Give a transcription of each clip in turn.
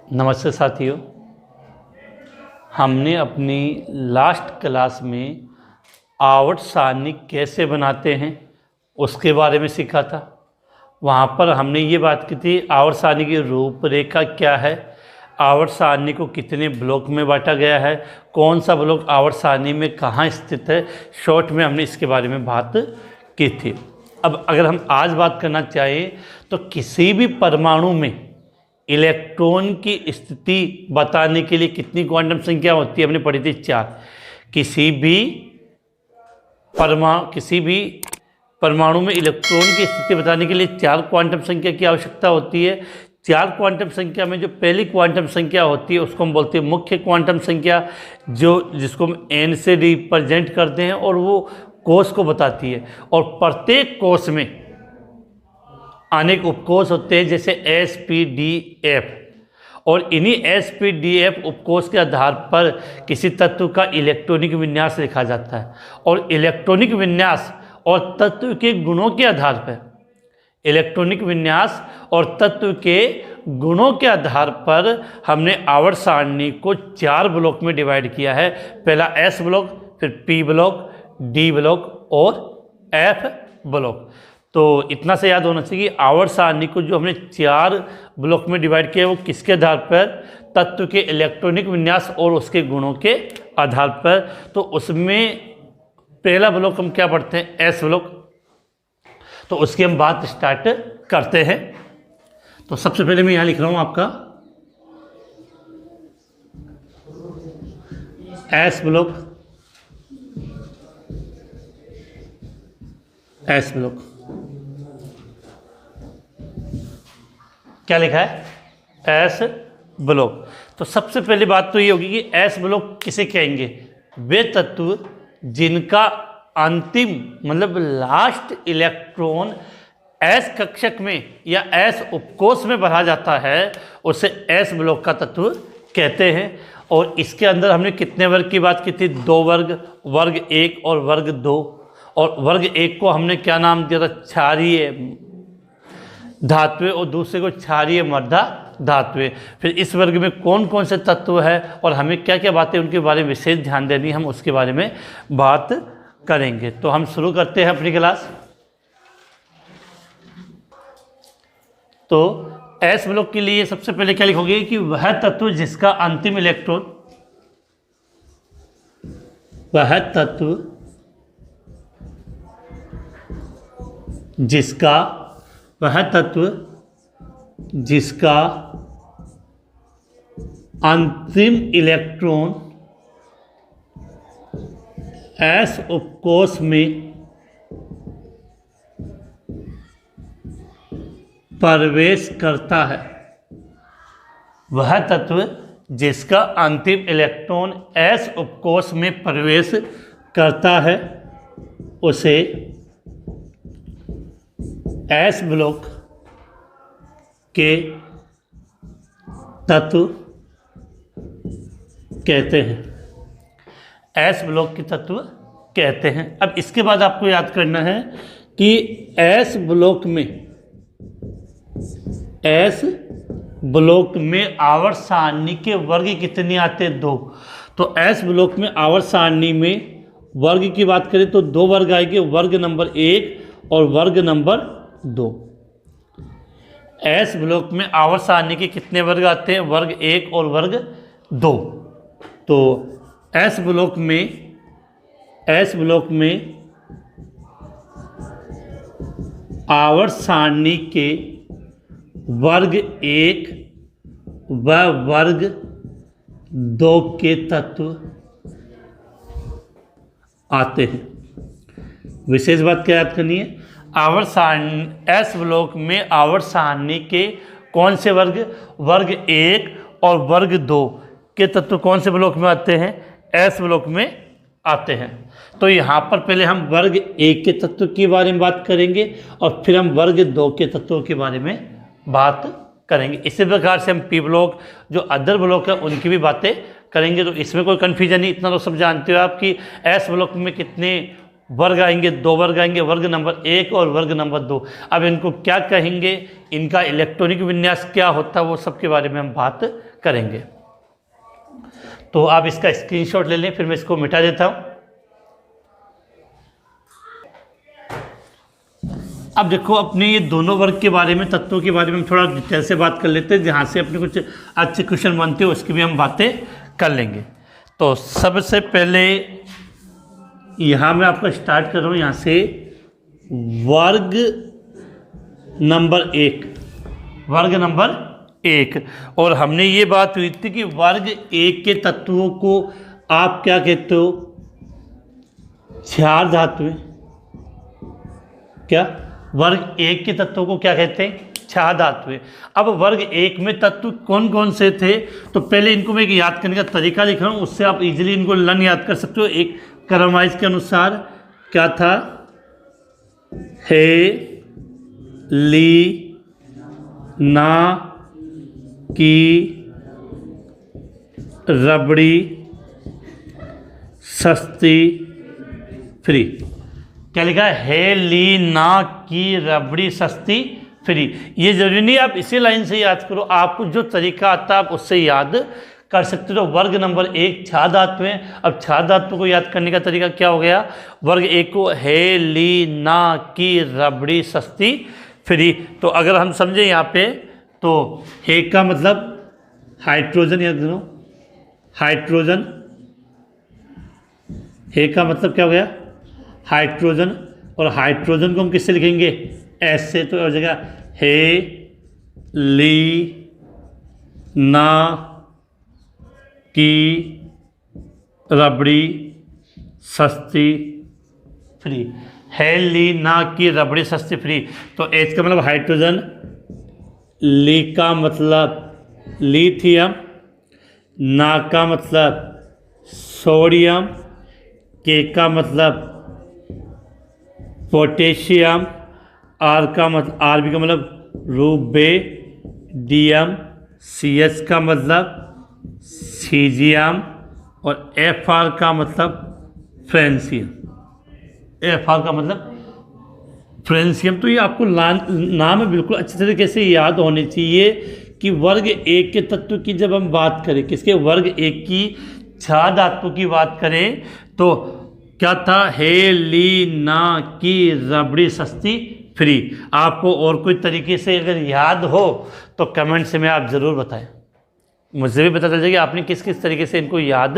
नमस्ते साथियों। हमने अपनी लास्ट क्लास में आवर्त सारणी कैसे बनाते हैं उसके बारे में सीखा था। वहाँ पर हमने ये बात की थी आवर्त सारणी की रूपरेखा क्या है, आवर्त सारणी को कितने ब्लॉक में बांटा गया है, कौन सा ब्लॉक आवर्त सारणी में कहाँ स्थित है। शॉर्ट में हमने इसके बारे में बात की थी। अब अगर हम आज बात करना चाहें तो किसी भी परमाणु में इलेक्ट्रॉन की स्थिति बताने के लिए कितनी क्वांटम संख्या होती है, हमने पढ़ी थी 4। किसी भी परमाणु में इलेक्ट्रॉन की स्थिति बताने के लिए 4 क्वांटम संख्या की आवश्यकता होती है। 4 क्वांटम संख्या में जो पहली क्वांटम संख्या होती है उसको हम बोलते हैं मुख्य क्वांटम संख्या, जिसको हम n से रिप्रेजेंट करते हैं और वो कोष को बताती है। और प्रत्येक कोष में अनेक उपकोष होते हैं जैसे SPDF, और इन्हीं SPDF उपकोष के आधार पर किसी तत्व का इलेक्ट्रॉनिक विन्यास लिखा जाता है। और इलेक्ट्रॉनिक विन्यास और तत्व के गुणों के आधार पर हमने आवर्त सारणी को 4 ब्लॉक में डिवाइड किया है। पहला S ब्लॉक, फिर P ब्लॉक, D ब्लॉक और F ब्लॉक। तो इतना से याद होना चाहिए कि आवर्त सारणी को जो हमने 4 ब्लॉक में डिवाइड किया है वो किसके आधार पर, तत्व के इलेक्ट्रॉनिक विन्यास और उसके गुणों के आधार पर। तो उसमें पहला ब्लॉक हम क्या पढ़ते हैं, S ब्लॉक। तो उसकी हम बात स्टार्ट करते हैं। तो सबसे पहले मैं यहाँ लिख रहा हूँ आपका S ब्लॉक। क्या लिखा है, S ब्लॉक। तो सबसे पहली बात तो ये होगी कि S ब्लॉक किसे कहेंगे, वे तत्व जिनका अंतिम मतलब लास्ट इलेक्ट्रॉन S कक्षक में या S उपकोष में भरा जाता है उसे S ब्लॉक का तत्व कहते हैं। और इसके अंदर हमने कितने वर्ग की बात की थी, 2 वर्ग, वर्ग 1 और वर्ग 2। और वर्ग 1 को हमने क्या नाम दिया था, क्षारीय धात्वें, और दूसरे को क्षारीय मर्दा धात्वें। फिर इस वर्ग में कौन कौन से तत्व है और हमें क्या क्या बातें उनके बारे में विशेष ध्यान देनी, हम उसके बारे में बात करेंगे। तो हम शुरू करते हैं अपनी क्लास। तो S ब्लॉक के लिए सबसे पहले क्या लिखोगे कि वह तत्व जिसका अंतिम इलेक्ट्रॉन, जिसका अंतिम इलेक्ट्रॉन S उपकोष में प्रवेश करता है, वह तत्व जिसका अंतिम इलेक्ट्रॉन S उपकोष में प्रवेश करता है उसे S ब्लॉक के तत्व कहते हैं। S ब्लॉक के तत्व कहते हैं। अब इसके बाद आपको याद करना है कि S ब्लॉक में आवर्त सारणी के वर्ग कितने आते हैं, 2। तो S ब्लॉक में आवर्त सारणी में वर्ग की बात करें तो 2 वर्ग आएंगे, वर्ग नंबर 1 और वर्ग नंबर 2। S ब्लॉक में आवर्त सारणी के कितने वर्ग आते हैं, वर्ग 1 और वर्ग 2। तो S ब्लॉक में आवर्त सारणी के वर्ग 1 व वर्ग 2 के तत्व आते हैं। विशेष बात क्या याद करनी है, आवर्त सारणी S ब्लॉक में आवर्त सारणी के कौन से वर्ग, वर्ग 1 और वर्ग 2 के तत्व कौन से ब्लॉक में आते हैं, S ब्लॉक में आते हैं। तो यहाँ पर पहले हम वर्ग 1 के तत्व के बारे में बात करेंगे और फिर हम वर्ग 2 के तत्वों के बारे में बात करेंगे। इसी प्रकार से हम P ब्लॉक जो अदर ब्लॉक है उनकी भी बातें करेंगे। तो इसमें कोई कन्फ्यूजन नहीं, इतना तो सब जानते हो आप कि S ब्लॉक में कितने वर्ग आएंगे, 2 वर्ग आएंगे, वर्ग नंबर 1 और वर्ग नंबर 2। अब इनको क्या कहेंगे, इनका इलेक्ट्रॉनिक विन्यास क्या होता है, वो सब के बारे में हम बात करेंगे। तो आप इसका स्क्रीनशॉट ले लें, फिर मैं इसको मिटा देता हूँ। अब देखो, अपने ये दोनों वर्ग के बारे में, तत्वों के बारे में हम थोड़ा डिटेल से बात कर लेते हैं, जहाँ से अपने कुछ अच्छे क्वेश्चन बनते हैं उसकी भी हम बातें कर लेंगे। तो सबसे पहले यहाँ मैं आपका स्टार्ट कर रहा हूँ, यहाँ से वर्ग नंबर 1, वर्ग नंबर 1। और हमने ये बात हुई थी कि वर्ग 1 के तत्वों को आप क्या कहते हो, क्षार धातुएं। क्या, वर्ग 1 के तत्वों को क्या कहते हैं, क्षार धातुएं। अब वर्ग 1 में तत्व कौन कौन से थे, तो पहले इनको मैं एक याद करने का तरीका लिख रहा हूँ, उससे आप इजीली इनको लन याद कर सकते हो। एक क्रमवाइज के अनुसार क्या था, हे, ली, ना, की, रबड़ी, सस्ती, फ्री। क्या लिखा है, हे, ली, ना, की, रबड़ी, सस्ती, फ्री। ये जरूरी नहीं आप इसी लाइन से याद करो, आपको जो तरीका आता है आप उससे याद कर सकते हो। वर्ग नंबर 1 क्षार धातुएं। अब क्षार धातु को याद करने का तरीका क्या हो गया, वर्ग 1 को हे, ली, ना, की, रबड़ी, सस्ती, फ्री। तो अगर हम समझे यहाँ पे, तो हे का मतलब हाइड्रोजन, याद करो, हाइड्रोजन। हे का मतलब क्या हो गया, हाइड्रोजन। और हाइड्रोजन को हम किससे लिखेंगे, एस से। तो हो जाएगा हे, ली, ना, की, रबड़ी, सस्ती, फ्री। है, ली, ना, की, रबड़ी, सस्ती, फ्री। तो एच का मतलब हाइड्रोजन, ली का मतलब लिथियम, ना का मतलब सोडियम, के का मतलब पोटेशियम, आर का मतलब, आर का मतलब रुबेडियम, सी एच का मतलब सीजियम, और एफ आर का मतलब फ्रेंसियम। एफ आर का मतलब फ्रेंसियम। तो ये आपको नाम बिल्कुल अच्छी तरीके से याद होने चाहिए कि वर्ग 1 के तत्व की जब हम बात करें, किसके, वर्ग 1 की क्षार धातु की बात करें, तो क्या था, हे, ली, ना, की, रबड़ी, सस्ती, फ्री। आपको और कोई तरीके से अगर याद हो तो कमेंट से मैं आप ज़रूर बताएं, मुझे भी पता चल जाएगा आपने किस किस तरीके से इनको याद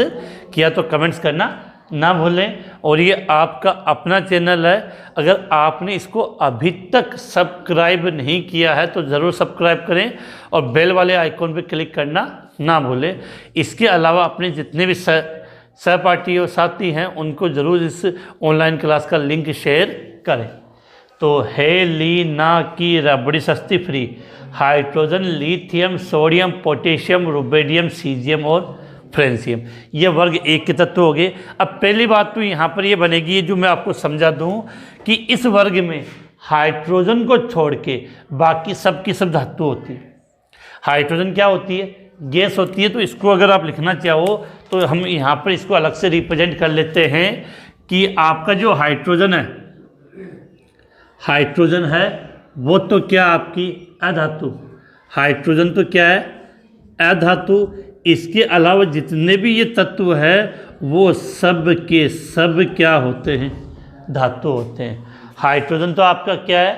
किया। तो कमेंट्स करना ना भूलें। और ये आपका अपना चैनल है, अगर आपने इसको अभी तक सब्सक्राइब नहीं किया है तो ज़रूर सब्सक्राइब करें और बेल वाले आइकॉन पर क्लिक करना ना भूलें। इसके अलावा अपने जितने भी सहपाठी और साथी हैं उनको ज़रूर इस ऑनलाइन क्लास का लिंक शेयर करें। तो है, ली, ना, की, रबड़ी, सस्ती, free. Hydrogen, lithium, sodium, potassium, rubidium, caesium और फ्रेंसियम, ये वर्ग 1 के तत्व हो गए। अब पहली बात तो यहाँ पर ये बनेगी, जो मैं आपको समझा दूँ, कि इस वर्ग में हाइड्रोजन को छोड़ के बाकी सब की सब धातु होती है। हाइड्रोजन क्या होती है, गैस होती है। तो इसको अगर आप लिखना चाहो तो हम यहाँ पर इसको अलग से रिप्रेजेंट कर लेते हैं कि आपका जो हाइड्रोजन है, हाइड्रोजन है वो तो क्या आपकी अधातु, हाइड्रोजन तो क्या है, अधातु। इसके अलावा जितने भी ये तत्व है वो सब के सब क्या होते हैं, धातु होते हैं। हाइड्रोजन तो आपका क्या है,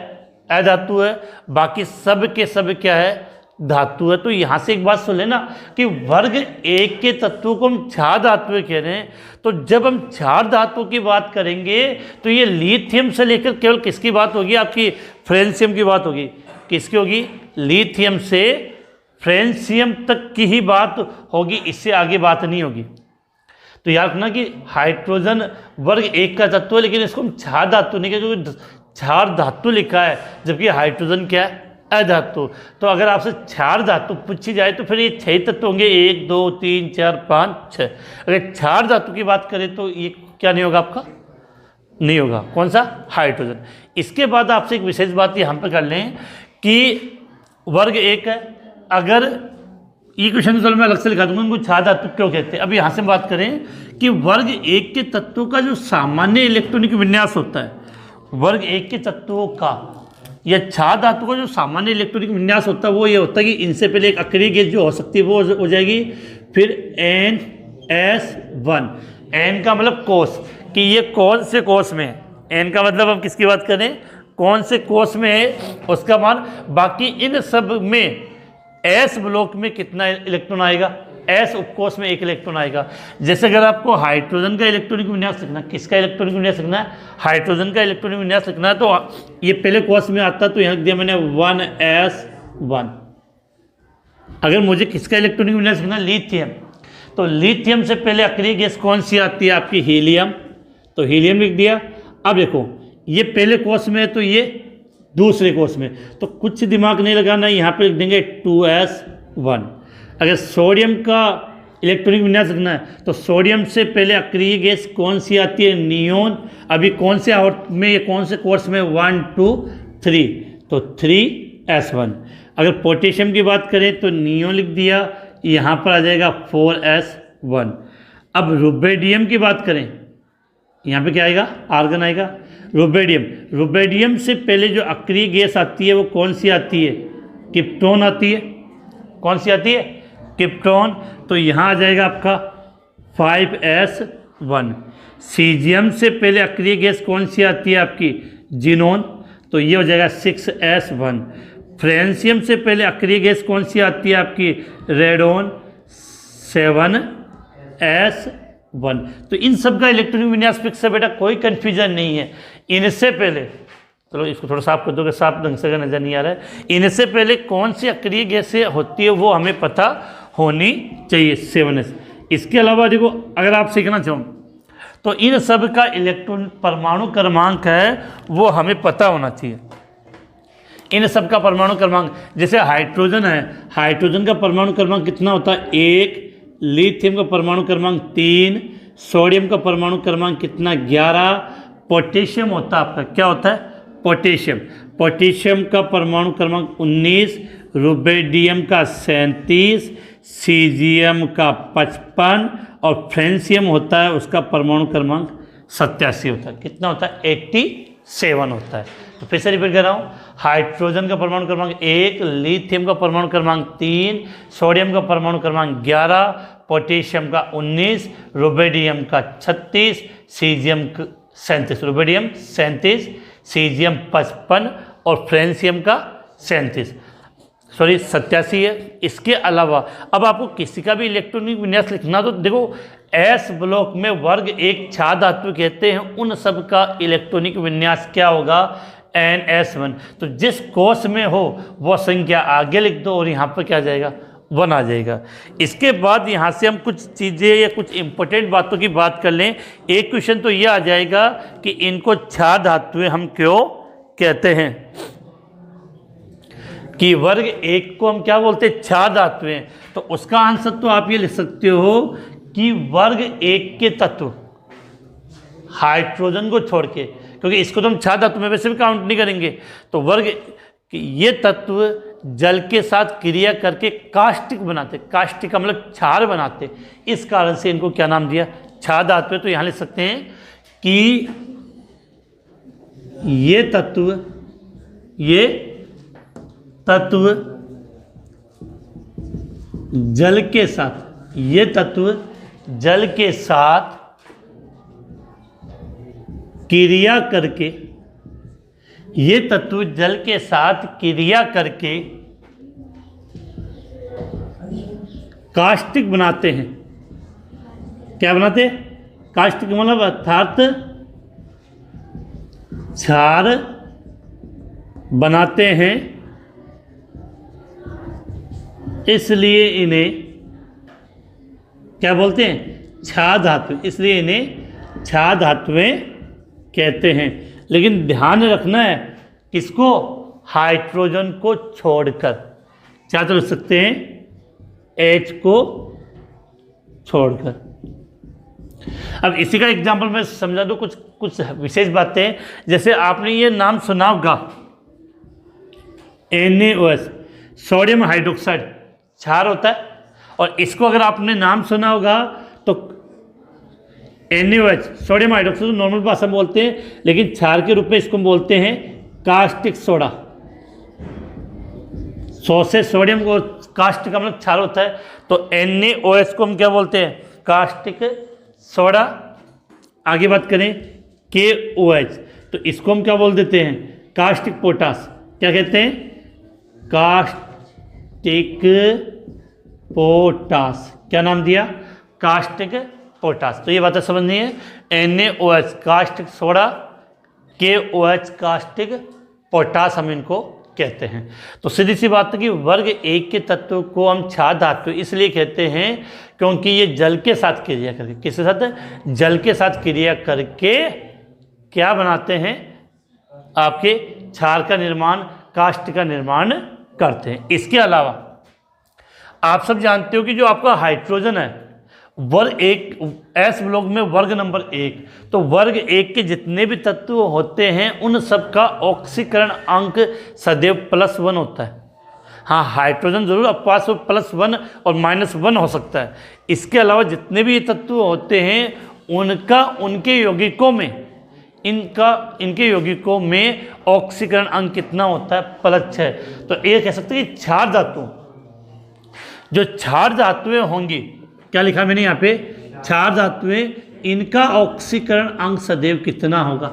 अधातु है, बाकी सब के सब क्या है, धातु है। तो यहाँ से एक बात सुन लेना कि वर्ग 1 के तत्वों को हम क्षार धातुएं कह रहे हैं। तो जब हम क्षार धातु की बात करेंगे तो ये लिथियम से लेकर केवल किसकी बात होगी, आपकी फ्रेंसियम की बात होगी। किसकी होगी, लिथियम से फ्रेंसियम तक की ही बात होगी, इससे आगे बात नहीं होगी। तो याद रखना कि हाइड्रोजन वर्ग 1 का तत्व है, लेकिन इसको हम क्षार धातु नहीं कहते, क्योंकि क्षार धातु लिखा है, जबकि हाइड्रोजन क्या है, अधातु। तो अगर आपसे क्षार धातु पूछी जाए तो फिर ये 6 तत्व होंगे, 1 2 3 4 5 6। अगर क्षार धातु की बात करें तो ये क्या नहीं होगा, आपका नहीं होगा, कौन सा, हाइड्रोजन। इसके बाद आपसे एक विशेष बात यहाँ पर कर लें कि वर्ग 1 है, अगर ये क्वेश्चन तो चलो मैं अलग से लिखा दूंगा, उनको क्षार धातु क्यों कहते हैं। अब यहाँ से बात करें कि वर्ग एक के तत्वों का जो सामान्य इलेक्ट्रॉनिक विन्यास होता है, वर्ग एक के तत्वों का या क्षार धातु का जो सामान्य इलेक्ट्रॉनिक विन्यास होता है वो ये होता है कि इनसे पहले एक अक्रिय गैस जो हो सकती है वो हो जाएगी, फिर NS1, N का मतलब कोस, कि ये कौन से कोस में है, N का मतलब हम किसकी बात करें, कौन से कोस में है उसका मान। बाकी इन सब में S ब्लॉक में कितना इलेक्ट्रॉन आएगा, S उपकोष में 1 इलेक्ट्रॉन आएगा। जैसे अगर आपको हाइड्रोजन का इलेक्ट्रॉनिक विन्यास लिखना, किसका इलेक्ट्रॉनिक विन्यास लिखना है, हाइड्रोजन का इलेक्ट्रॉनिक विन्यास लिखना है, तो ये पहले कोष में आता है, तो यहाँ लिख दिया मैंने 1s1। अगर मुझे किसका इलेक्ट्रॉनिक विन्यास लिखना, लिथियम, तो लिथियम से पहले अक्रिय गैस कौन सी आती है आपकी, हीलियम, तो हीलियम लिख दिया। अब देखो ये पहले कोष में है तो ये दूसरे कोष में, तो कुछ दिमाग नहीं लगाना, यहाँ पे लिख देंगे 2s1। अगर सोडियम का इलेक्ट्रॉनिक विन्यास लिखना है तो सोडियम से पहले अक्रिय गैस कौन सी आती है, नियोन। अभी कौन से में, ये कौन से कोर्स में, 1 2 3, तो 3s1। अगर पोटेशियम की बात करें तो नियोन लिख दिया, यहाँ पर आ जाएगा 4s1। अब रुबेडियम की बात करें, यहाँ पे क्या आएगा, आर्गन आएगा। रुबेडियम से पहले जो अक्रिय गैस आती है वो कौन सी आती है, क्रिप्टोन आती है। कौन सी आती है, क्रिप्टोन, तो यहाँ आ जाएगा आपका 5s1। सीजियम से पहले अक्रिय गैस कौन सी आती है आपकी, जिनोन, तो ये हो जाएगा 6s1। फ्रेंसियम से पहले अक्रिय गैस कौन सी आती है आपकी, रेडोन, 7s1। तो इन सब का इलेक्ट्रॉनिक विन्यास फिक्स है बेटा, कोई कंफ्यूजन नहीं है। इनसे पहले, चलो इसको थोड़ा साफ कर दो कि साफ ढंग से नजर नहीं आ रहा है, इनसे पहले कौन सी अक्रिय गैसें होती है वो हमें पता होनी चाहिए, 7s। इसके अलावा देखो अगर आप सीखना चाहो तो इन सब का इलेक्ट्रॉन परमाणु क्रमांक है वो हमें पता होना चाहिए। इन सब का परमाणु क्रमांक, जैसे हाइड्रोजन है, हाइड्रोजन का परमाणु क्रमांक कितना होता है, 1, लिथियम का परमाणु क्रमांक 3, सोडियम का परमाणु क्रमांक कितना, 11, पोटेशियम होता है आपका, क्या होता है, पोटेशियम का परमाणु क्रमांक 19, रुबेडियम का 37, सीजियम का 55 और फ्रेंसियम होता है उसका परमाणु क्रमांक 87 होता है। कितना होता है, 87 होता है। तो फिर से रिपीट कर रहा हूँ, हाइड्रोजन का परमाणु क्रमांक 1, लिथियम का परमाणु क्रमांक 3, सोडियम का परमाणु क्रमांक 11, पोटेशियम का 19, रुबेडियम का 36, सीजियम 37, रुबेडियम 37, सीजियम 55 और फ्रेंसियम का 87 है। इसके अलावा अब आपको किसी का भी इलेक्ट्रॉनिक विन्यास लिखना तो देखो एस ब्लॉक में वर्ग एक क्षार धातु कहते हैं, उन सब का इलेक्ट्रॉनिक विन्यास क्या होगा, NS1। तो जिस कोष में हो वो संख्या आगे लिख दो और यहाँ पर क्या आ जाएगा, 1 आ जाएगा। इसके बाद यहाँ से हम कुछ चीज़ें या कुछ इंपॉर्टेंट बातों की बात कर लें। एक क्वेश्चन तो ये आ जाएगा कि इनको क्षार धातुएं हम क्यों कहते हैं, कि वर्ग एक को हम क्या बोलते हैं, क्षार धातुएं। तो उसका आंसर तो आप ये लिख सकते हो कि वर्ग एक के तत्व हाइड्रोजन को छोड़ के, क्योंकि इसको तो हम क्षार धातु में वैसे भी काउंट नहीं करेंगे, तो वर्ग ये तत्व जल के साथ क्रिया करके कास्टिक बनाते, कास्टिक का मतलब क्षार बनाते, इस कारण से इनको क्या नाम दिया, क्षार धातु। तो यहाँ लिख सकते हैं कि ये तत्व जल के साथ, ये तत्व जल के साथ क्रिया करके, ये तत्व जल के साथ क्रिया करके कास्टिक बनाते हैं। क्या बनाते हैं, कास्टिक मतलब अर्थात क्षार बनाते हैं, इसलिए इन्हें क्या बोलते हैं, क्षार धातु, इसलिए इन्हें क्षार धातुएं कहते हैं। लेकिन ध्यान रखना है किसको, हाइड्रोजन को छोड़कर, क्या तो लिख सकते हैं, H को छोड़कर। अब इसी का एग्जांपल मैं समझा दूं, कुछ विशेष बातें, जैसे आपने ये नाम सुना होगा NaOH, सोडियम हाइड्रोक्साइड, क्षार होता है। और इसको अगर आपने नाम सुना होगा तो NaOH सोडियम हाइड्रोक्साइड नॉर्मल भाषा में बोलते हैं, लेकिन क्षार के रूप में इसको बोलते हैं कास्टिक सोडा। सौ से सोडियम को कास्टिक का मतलब क्षार होता है, तो NaOH को हम क्या बोलते हैं? Caustic soda. आगे बात करें KOH, तो इसको हम क्या बोल देते हैं? Caustic potash. क्या कहते हैं? Caustic potash. क्या नाम दिया? Caustic potash. तो ये बातें समझनी है। NaOH caustic soda, KOH caustic potash हम इनको कहते हैं। तो सीधी सी बात है कि वर्ग 1 के तत्व को हम क्षार धातु इसलिए कहते हैं क्योंकि ये जल के साथ क्रिया करके, किसके साथ? जल के साथ क्रिया करके क्या बनाते हैं? आपके क्षार का निर्माण, काष्ठ का निर्माण करते हैं। इसके अलावा आप सब जानते हो कि जो आपका हाइड्रोजन है वर्ग 1 एस ब्लॉक में वर्ग नंबर 1, तो वर्ग 1 के जितने भी तत्व होते हैं उन सब का ऑक्सीकरण अंक सदैव +1 होता है। हाँ, हाइड्रोजन जरूर आपके पास +1 और -1 हो सकता है। इसके अलावा जितने भी तत्व होते हैं उनका उनके यौगिकों में ऑक्सीकरण अंक कितना होता है? +6। तो ये कह सकते हैं कि क्षार धातु, जो क्षार धातुएं होंगी, क्या लिखा मैंने यहाँ पे? क्षार धातुएं, इनका ऑक्सीकरण अंक सदैव कितना होगा?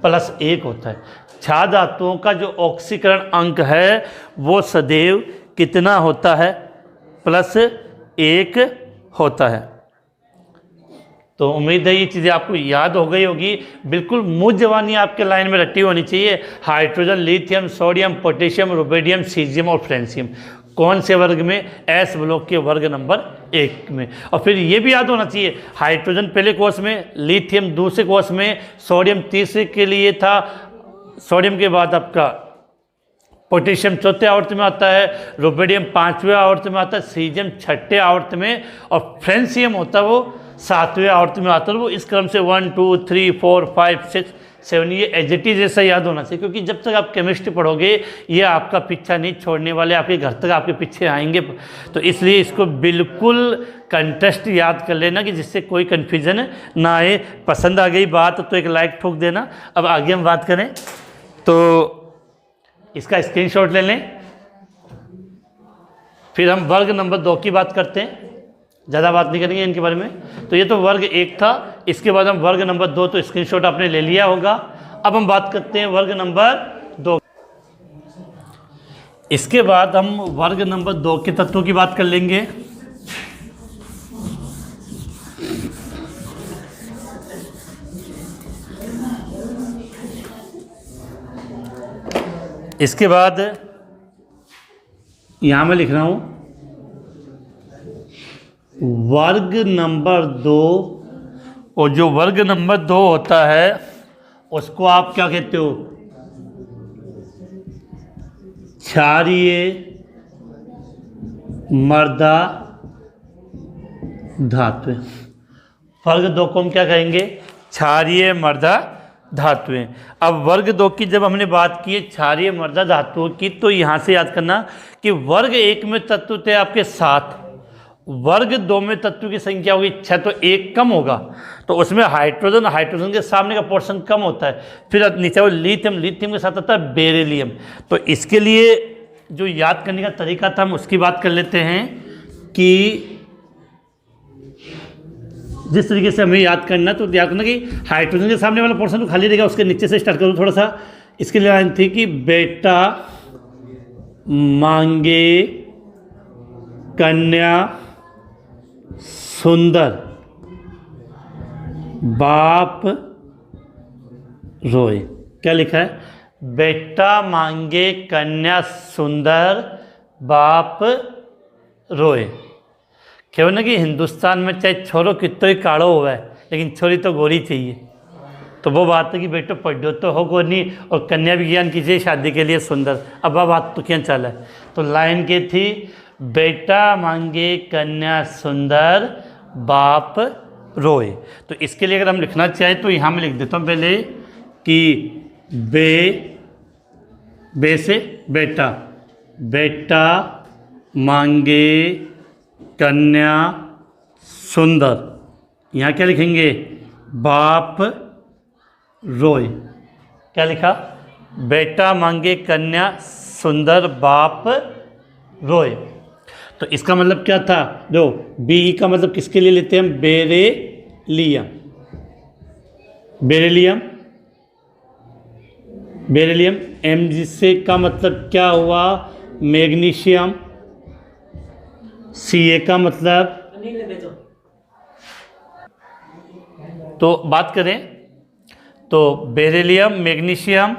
+1 होता है। क्षार धातुओं का जो ऑक्सीकरण अंक है वो सदैव कितना होता है? +1 होता है। तो उम्मीद है ये चीज़ें आपको याद हो गई होगी। बिल्कुल मुँह जवानी आपके लाइन में रटी होनी चाहिए। Hydrogen, lithium, sodium, potassium, rubidium, caesium और फ्रेंसियम कौन से वर्ग में? एस ब्लॉक के वर्ग नंबर 1 में। और फिर ये भी याद होना चाहिए, हाइड्रोजन पहले कोष में, लिथियम दूसरे कोष में, सोडियम तीसरे के लिए था, सोडियम के बाद आपका पोटेशियम चौथे आवर्त में आता है, रुबिडियम 5वें आवर्त में आता है, सीजियम 6ठे आवर्त में, और फ्रेंसियम होता है वो 7वें आवर्त में आता है। वो इस क्रम से 1 2 3 4 5 6 7 ये एजिटी जैसा याद होना चाहिए, क्योंकि जब तक आप केमिस्ट्री पढ़ोगे ये आपका पीछा नहीं छोड़ने वाले, आपके घर तक आपके पीछे आएंगे। तो इसलिए इसको बिल्कुल कंटेस्ट याद कर लेना कि जिससे कोई कन्फ्यूजन ना आए। पसंद आ गई बात तो एक लाइक ठोक देना। अब आगे हम बात करें तो इसका स्क्रीनशॉट ले लें, फिर हम वर्ग नंबर 2 की बात करते हैं। ज़्यादा बात नहीं करेंगे इनके बारे में। तो ये तो वर्ग 1 था, इसके बाद हम वर्ग नंबर 2, तो स्क्रीनशॉट आपने ले लिया होगा। अब हम बात करते हैं वर्ग नंबर 2। इसके बाद हम वर्ग नंबर 2 के तत्वों की बात कर लेंगे। इसके बाद यहाँ मैं लिख रहा हूँ वर्ग नंबर 2, और जो वर्ग नंबर 2 होता है उसको आप क्या कहते हो? क्षारीय मृदा धातुएं। वर्ग 2 को हम क्या कहेंगे? क्षारीय मृदा धातुएं। अब वर्ग 2 की जब हमने बात की क्षारीय मृदा धातुओं की, तो यहाँ से याद करना कि वर्ग 1 में तत्व थे आपके 7, वर्ग 2 में तत्व की संख्या होगी 6, तो 1 कम होगा, तो उसमें हाइड्रोजन के सामने का पोर्शन कम होता है। फिर नीचे वो लिथियम के साथ आता है बेरिलियम। तो इसके लिए जो याद करने का तरीका था हम उसकी बात कर लेते हैं कि जिस तरीके से हमें याद करना, तो याद करना कि हाइड्रोजन के सामने वाला पोर्शन तो खाली रहेगा, उसके नीचे से स्टार्ट करूँ थोड़ा सा। इसके लिए लाइन थी कि बेटा मांगे कन्या सुंदर बाप रोए। क्या लिखा है? बेटा मांगे कन्या सुंदर बाप रोए। क्या ना कि हिंदुस्तान में चाहे छोरो कितो ही काड़ो हुआ है, लेकिन छोरी तो गोरी चाहिए। तो वो बात है कि बेटो पढ़ो तो हो गोनी और कन्या विज्ञान कीजिए शादी के लिए सुंदर। अब बात तो क्या चला है? तो लाइन के थी बेटा मांगे कन्या सुंदर बाप रोए। तो इसके लिए अगर हम लिखना चाहें तो यहाँ मैं लिख देता हूँ पहले कि बे से बेटा, बेटा मांगे कन्या सुंदर, यहाँ क्या लिखेंगे, बाप रोए। क्या लिखा, बेटा मांगे कन्या सुंदर बाप रोए। तो इसका मतलब क्या था, दो बी का मतलब किसके लिए लेते हैं हम, बेरेलियम। Beryllium, beryllium. एम जिससे का मतलब क्या हुआ, मैग्नीशियम। सी ए का मतलब, तो बात करें तो beryllium, magnesium,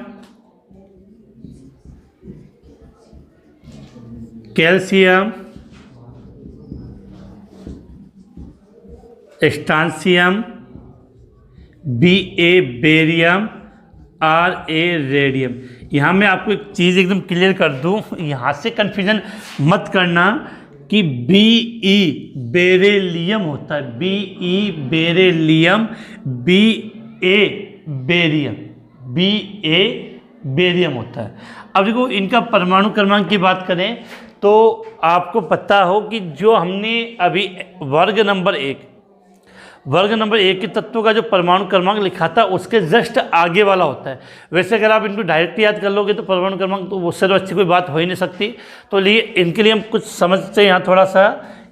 calcium, strontium, B A barium, R A radium. यहाँ मैं आपको एक चीज़ एकदम क्लियर कर दूँ, यहाँ से कन्फ्यूजन मत करना कि बी ई बेरेलियम होता है, B E beryllium, B A barium, B A barium होता है। अब देखो इनका परमाणु क्रमांक की बात करें तो आपको पता हो कि जो हमने अभी वर्ग नंबर एक के तत्वों का जो परमाणु क्रमांक लिखा था उसके जस्ट आगे वाला होता है। वैसे अगर आप इनको डायरेक्ट याद कर लोगे तो परमाणु क्रमांक तो उससे तो अच्छी कोई बात हो ही नहीं सकती। तो लिए इनके लिए हम कुछ समझते हैं यहाँ थोड़ा सा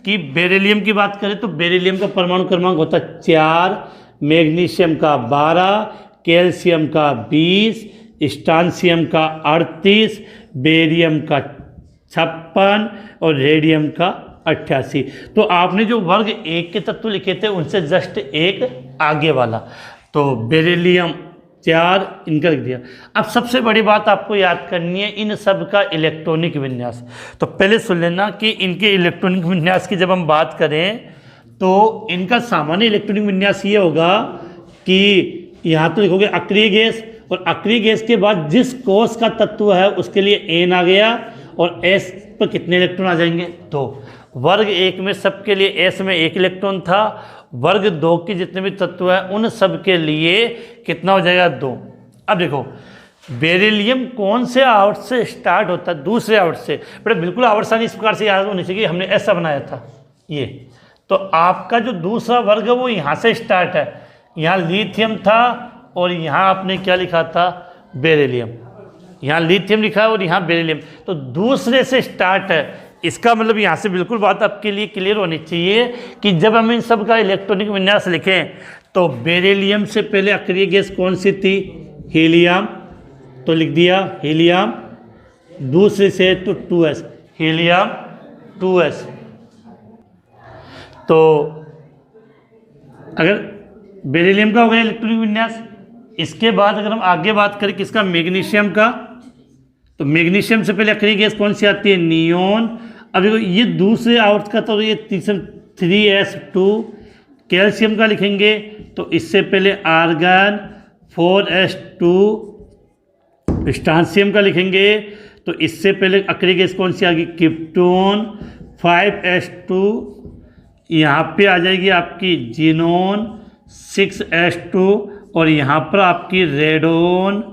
कि बेरिलियम की बात करें तो बेरिलियम का परमाणु क्रमांक होता है 4, मैग्नीशियम का 12, कैल्शियम का 20, स्ट्रांसियम का 38, बेरियम का 56 और रेडियम का 88। तो आपने जो वर्ग एक के तत्व लिखे थे उनसे जस्ट एक आगे वाला, तो बेरिलियम 4 इनका लिख दिया। अब सबसे बड़ी बात आपको याद करनी है इन सब का इलेक्ट्रॉनिक विन्यास। तो पहले सुन लेना कि इनके इलेक्ट्रॉनिक विन्यास की जब हम बात करें तो इनका सामान्य इलेक्ट्रॉनिक विन्यास ये होगा कि यहाँ तो लिखोगे अक्रिय गैस, और अक्रिय गैस के बाद जिस कोष का तत्व है उसके लिए एन आ गया और एस पर कितने इलेक्ट्रॉन आ जाएंगे, 2। वर्ग एक में सबके लिए एस में 1 इलेक्ट्रॉन था, वर्ग 2 के जितने भी तत्व हैं उन सब के लिए कितना हो जाएगा, 2। अब देखो बेरिलियम कौन से आवर्त से स्टार्ट होता है, दूसरे आवर्त से। बड़े बिल्कुल आवर्त सारणी इस प्रकार से याद होनी चाहिए, हमने ऐसा बनाया था ये। तो आपका जो दूसरा वर्ग है वो यहाँ से स्टार्ट है, यहाँ लिथियम था और यहाँ आपने क्या लिखा था, बेरिलियम। यहाँ लिथियम लिखा है और यहाँ बेरिलियम, तो दूसरे से स्टार्ट है। इसका मतलब यहाँ से बिल्कुल बात आपके लिए क्लियर होनी चाहिए कि जब हम इन सब का इलेक्ट्रॉनिक विन्यास लिखें तो बेरिलियम से पहले अक्रिय गैस कौन सी थी, हीलियम, तो लिख दिया हीलियम। दूसरे से तो 2s, हीलियम 2s। तो अगर बेरिलियम का हो गया इलेक्ट्रॉनिक विन्यास, इसके बाद अगर हम आगे बात करें किसका, मैग्नीशियम का, तो मैग्नीशियम से पहले अक्रिय गैस कौन सी आती है, नियोन। अब देखो ये दूसरे आवर्त का तो ये 3s2। कैल्शियम का लिखेंगे तो इससे पहले आर्गन 4s2। स्ट्रांसियम का लिखेंगे तो इससे पहले अक्रिय गैस कौन सी आ गई, क्रिप्टोन 5s2। यहाँ पे आ जाएगी आपकी जीनोन 6s2 और यहाँ पर आपकी रेडोन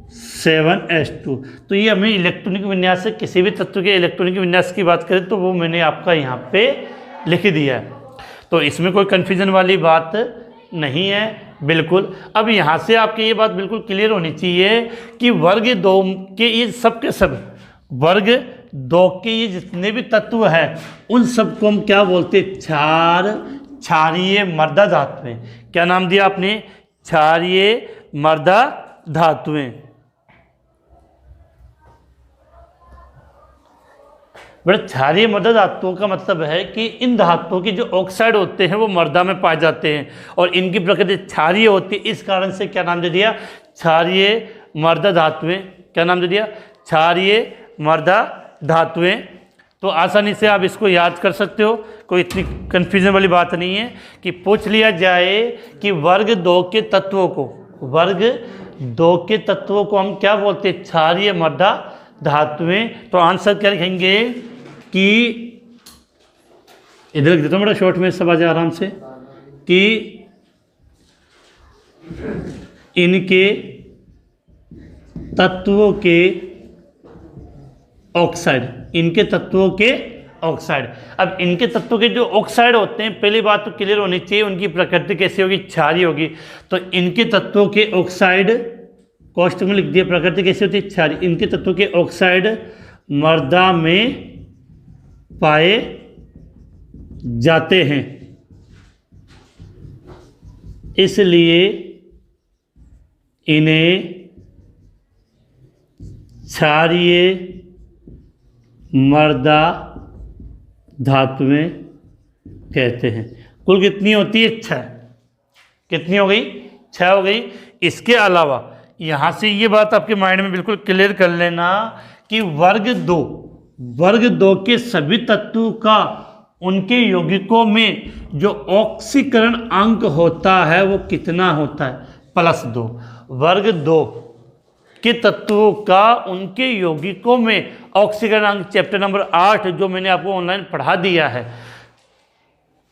7s2। तो ये हमें इलेक्ट्रॉनिक विन्यास से किसी भी तत्व के इलेक्ट्रॉनिक विन्यास की बात करें तो वो मैंने आपका यहाँ पे लिख दिया है, तो इसमें कोई कन्फ्यूजन वाली बात नहीं है बिल्कुल। अब यहाँ से आपकी ये बात बिल्कुल क्लियर होनी चाहिए कि वर्ग 2 के ये सब के सब, वर्ग 2 के ये जितने भी तत्व हैं उन सबको हम क्या बोलते हैं, क्षारीय मर्दा धातुएं। क्या नाम दिया आपने, क्षारीय मर्दा धातुएं। बड़े क्षारीय मर्दा धातुओं का मतलब है कि इन धातुओं की जो ऑक्साइड होते हैं वो मर्दा में पाए जाते हैं और इनकी प्रकृति क्षारीय होती है। इस कारण से क्या नाम दे दिया, क्षारीय मर्दा धातुएं। क्या नाम दे दिया, क्षारीय मर्दा धातुएं। तो आसानी से आप इसको याद कर सकते हो, कोई इतनी कन्फ्यूजन वाली बात नहीं है कि पूछ लिया जाए कि वर्ग 2 के तत्वों को, वर्ग 2 के तत्वों को हम क्या बोलते हैं, क्षारीय मर्दा धातुएं। तो आंसर क्या लिखेंगे कि इधर लिख देता हूँ बड़ा शॉर्ट में, सब आ जाए आराम से, कि इनके तत्वों के ऑक्साइड, इनके तत्वों के ऑक्साइड। अब इनके तत्वों के जो ऑक्साइड होते हैं, पहली बात तो क्लियर होनी चाहिए उनकी प्रकृति कैसी होगी, क्षारीय होगी। तो इनके तत्वों के ऑक्साइड, कोष्ठक में लिख दिया, प्रकृति कैसी होती है, क्षारीय। इनके तत्वों के ऑक्साइड मृदा में पाए जाते हैं, इसलिए इन्हें क्षारीय मृदा धातुएं कहते हैं। कुल कितनी होती है, 6। कितनी हो गई, 6 हो गई। इसके अलावा यहाँ से ये बात आपके माइंड में बिल्कुल क्लियर कर लेना कि वर्ग 2 के सभी तत्वों का उनके यौगिकों में जो ऑक्सीकरण अंक होता है वो कितना होता है, +2। वर्ग 2 के तत्वों का उनके यौगिकों में ऑक्सीकरण अंक चैप्टर नंबर 8 जो मैंने आपको ऑनलाइन पढ़ा दिया है,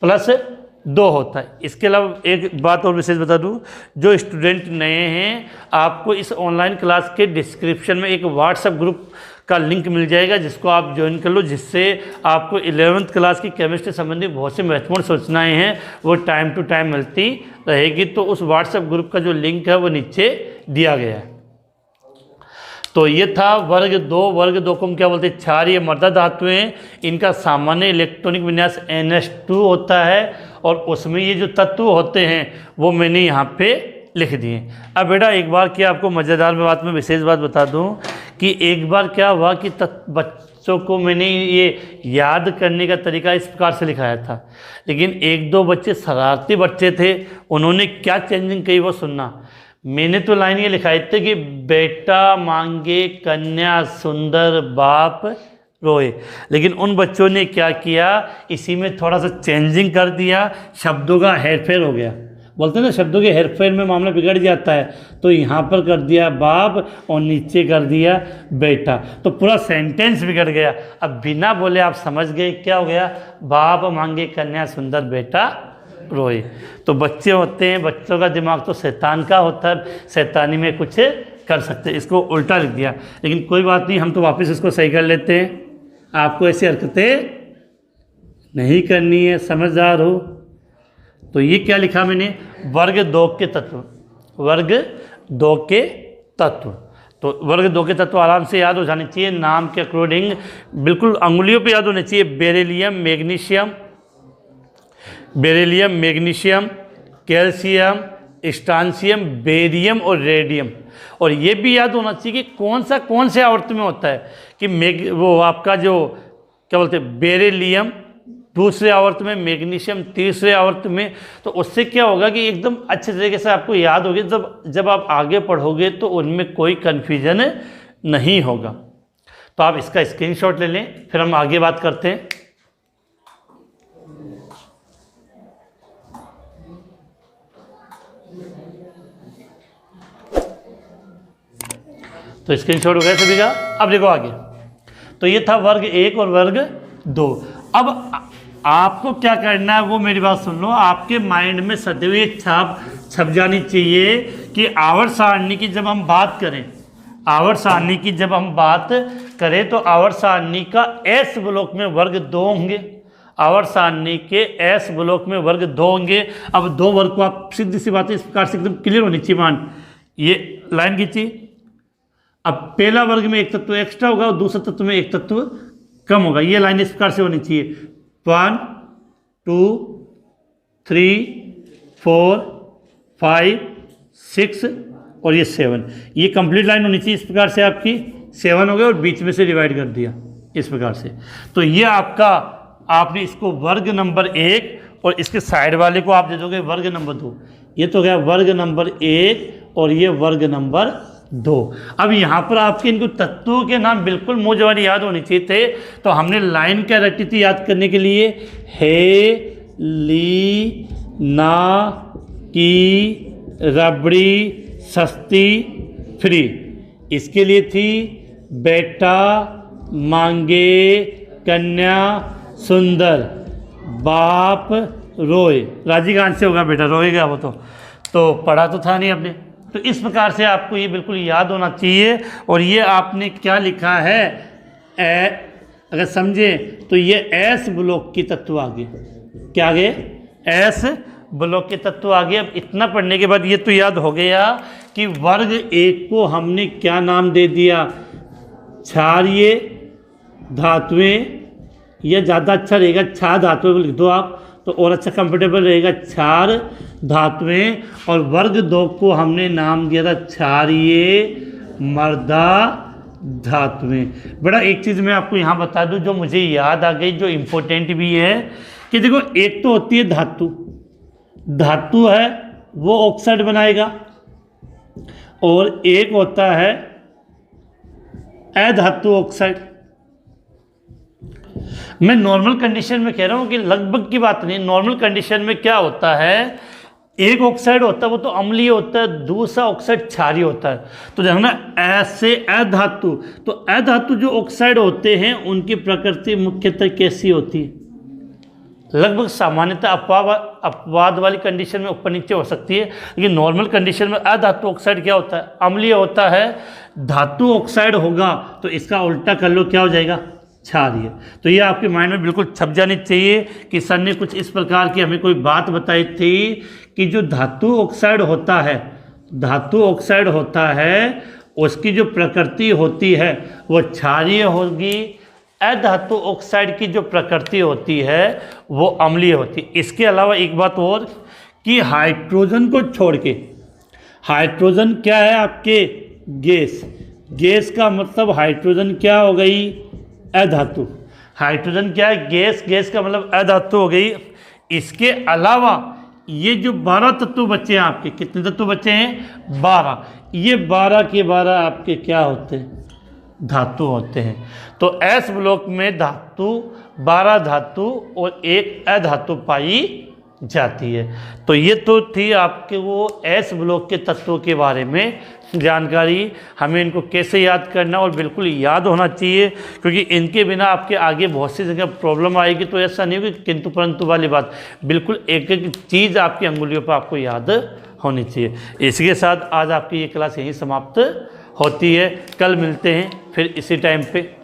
+2 होता है। इसके अलावा एक बात और विशेष बता दूं, जो स्टूडेंट नए हैं आपको इस ऑनलाइन क्लास के डिस्क्रिप्शन में एक व्हाट्सएप ग्रुप का लिंक मिल जाएगा, जिसको आप ज्वाइन कर लो, जिससे आपको 11th क्लास की केमिस्ट्री संबंधी बहुत सी महत्वपूर्ण सूचनाएं हैं वो टाइम टू टाइम मिलती रहेगी। तो उस व्हाट्सएप ग्रुप का जो लिंक है वो नीचे दिया गया है। तो ये था वर्ग 2। वर्ग 2 को हम क्या बोलते हैं, क्षारीय मृदा धातुएं। इनका सामान्य इलेक्ट्रॉनिक विन्यास NH2 होता है और उसमें ये जो तत्व होते हैं वो मैंने यहाँ पे लिख दिए। अब बेटा एक बार क्या आपको मज़ेदार बात में विशेष बात बता दूं कि एक बार क्या हुआ कि बच्चों को मैंने ये याद करने का तरीका इस प्रकार से लिखाया था, लेकिन 1-2 बच्चे शरारती बच्चे थे, उन्होंने क्या चेंजिंग की वो सुनना। मैंने तो लाइन ये लिखाई थी कि बेटा मांगे कन्या सुंदर बाप रोए, लेकिन उन बच्चों ने क्या किया, इसी में थोड़ा सा चेंजिंग कर दिया, शब्दों का हेरफेर हो गया। बोलते हैं ना शब्दों के हेरफेर में मामला बिगड़ जाता है, तो यहाँ पर कर दिया बाप और नीचे कर दिया बेटा, तो पूरा सेंटेंस बिगड़ गया। अब बिना बोले आप समझ गए क्या हो गया, बाप मांगे कन्या सुंदर बेटा रोए। तो बच्चे होते हैं, बच्चों का दिमाग तो शैतान का होता है, शैतानी में कुछ कर सकते हैं। इसको उल्टा लिख दिया, लेकिन कोई बात नहीं, हम तो वापस इसको सही कर लेते हैं। आपको ऐसी हरकतें नहीं करनी है, समझदार हो। तो ये क्या लिखा मैंने, वर्ग 2 के तत्व, वर्ग 2 के तत्व। तो वर्ग 2 के तत्व आराम से याद हो जाने चाहिए, नाम के अकॉर्डिंग बिल्कुल अंगुलियों पे याद होने चाहिए। Beryllium magnesium, calcium, strontium, barium और रेडियम। और ये भी याद होना चाहिए कि कौन से आवर्त में होता है, कि वो आपका जो क्या बोलते हैं बेरिलियम दूसरे आवर्त में, मैग्नीशियम तीसरे आवर्त में। तो उससे क्या होगा कि एकदम अच्छे तरीके से आपको याद होगी, जब आप आगे पढ़ोगे तो उनमें कोई कन्फ्यूजन नहीं होगा। तो आप इसका स्क्रीनशॉट ले लें, फिर हम आगे बात करते हैं। तो स्क्रीनशॉट हो गया सभी का। अब देखो आगे, तो ये था वर्ग 1 और वर्ग 2। अब आपको क्या करना है वो मेरी बात सुन लो, आपके माइंड में सदैव छाप छप जानी चाहिए कि आवर्त सारणी की जब हम बात करें, आवर्त सारणी की जब हम बात करें तो आवर्त सारणी का एस ब्लॉक में वर्ग 2 होंगे, आवर्त सारणी के एस ब्लॉक में वर्ग 2 होंगे। अब 2 वर्ग को आप सीधी सी बात है इस प्रकार से एकदम क्लियर होनी चाहिए, मान ये लाइन खींचिए। अब पहला वर्ग में एक तत्व एक्स्ट्रा होगा और दूसरे तत्व में एक तत्व कम होगा, ये लाइन इस प्रकार से होनी चाहिए। 1 2 3 4 5 6 और ये 7, ये कंप्लीट लाइन होनी चाहिए इस प्रकार से। आपकी 7 हो गया और बीच में से डिवाइड कर दिया इस प्रकार से। तो ये आपका, आपने इसको वर्ग नंबर 1 और इसके साइड वाले को आप दे दोगे वर्ग नंबर 2। ये तो गया वर्ग नंबर 1 और ये वर्ग नंबर 2। अब यहाँ पर आपके इनको तत्वों के नाम बिल्कुल मुँह जवानी याद होने चाहिए थे, तो हमने लाइन क्या रखी थी याद करने के लिए, हे ली ना की रबड़ी सस्ती फ्री। इसके लिए थी बेटा मांगे कन्या सुंदर बाप रोए। राजी कहाँ से होगा बेटा, रोएगा वो तो पढ़ा तो था नहीं आपने। तो इस प्रकार से आपको ये बिल्कुल याद होना चाहिए। और ये आपने क्या लिखा है, अगर समझे तो ये एस ब्लॉक की तत्व आ गए। क्या आ गए? एस ब्लॉक के तत्व आ गए। अब इतना पढ़ने के बाद ये तो याद हो गया कि वर्ग एक को हमने क्या नाम दे दिया? क्षारीय धातुएं। यह ज़्यादा अच्छा रहेगा, क्षार धातुएं लिख दो आप तो और अच्छा कंफर्टेबल रहेगा, क्षार धातुएं। और वर्ग दो को हमने नाम दिया था क्षारीय मर्दा धातुएं। बड़ा एक चीज़ मैं आपको यहाँ बता दूँ जो मुझे याद आ गई, जो इम्पोर्टेंट भी है कि देखो, एक तो होती है धातु, धातु है वो ऑक्साइड बनाएगा, और एक होता है अधातु ऑक्साइड। मैं नॉर्मल कंडीशन में कह रहा हूं कि लगभग की बात नहीं, नॉर्मल कंडीशन में क्या होता है, एक ऑक्साइड होता है वो तो अम्लीय होता है, दूसरा ऑक्साइड क्षारीय होता है। तो देखो ना, ऐसे अधातु, तो अधातु जो ऑक्साइड होते हैं उनकी प्रकृति मुख्यतः कैसी होती है? लगभग सामान्यतः अपवाद वाली कंडीशन में ऊपर नीचे हो सकती है, लेकिन नॉर्मल कंडीशन में अधातु ऑक्साइड क्या होता है? अम्लीय होता है। धातु ऑक्साइड होगा तो इसका उल्टा कर लो, क्या हो जाएगा? क्षारीय। तो ये आपके माइंड में बिल्कुल छप जानी चाहिए कि सर ने कुछ इस प्रकार की हमें कोई बात बताई थी कि जो धातु ऑक्साइड होता है, धातु ऑक्साइड होता है उसकी जो प्रकृति होती है वो क्षारीय होगी, अधातु ऑक्साइड की जो प्रकृति होती है वो अम्लीय होती है। इसके अलावा एक बात और कि हाइड्रोजन को छोड़ के, हाइड्रोजन क्या है आपके? गैस। गैस का मतलब हाइड्रोजन क्या हो गई? अधातु। हाइड्रोजन क्या है? गैस। गैस का मतलब अधातु हो गई। इसके अलावा ये जो 12 तत्व बचे हैं आपके, कितने तत्व बचे हैं? 12। ये 12 के 12 आपके क्या होते हैं? धातु होते हैं। तो एस ब्लॉक में धातु 12 धातु और एक अधातु पाई जाती है। तो ये तो थी आपके वो एस ब्लॉक के तत्वों के बारे में जानकारी। हमें इनको कैसे याद करना और बिल्कुल याद होना चाहिए, क्योंकि इनके बिना आपके आगे बहुत सी जगह प्रॉब्लम आएगी। तो ऐसा नहीं होगी किंतु परंतु वाली बात, बिल्कुल एक एक चीज़ आपकी अंगुलियों पर आपको याद होनी चाहिए। इसके साथ आज आपकी ये क्लास यहीं समाप्त होती है। कल मिलते हैं फिर इसी टाइम पे।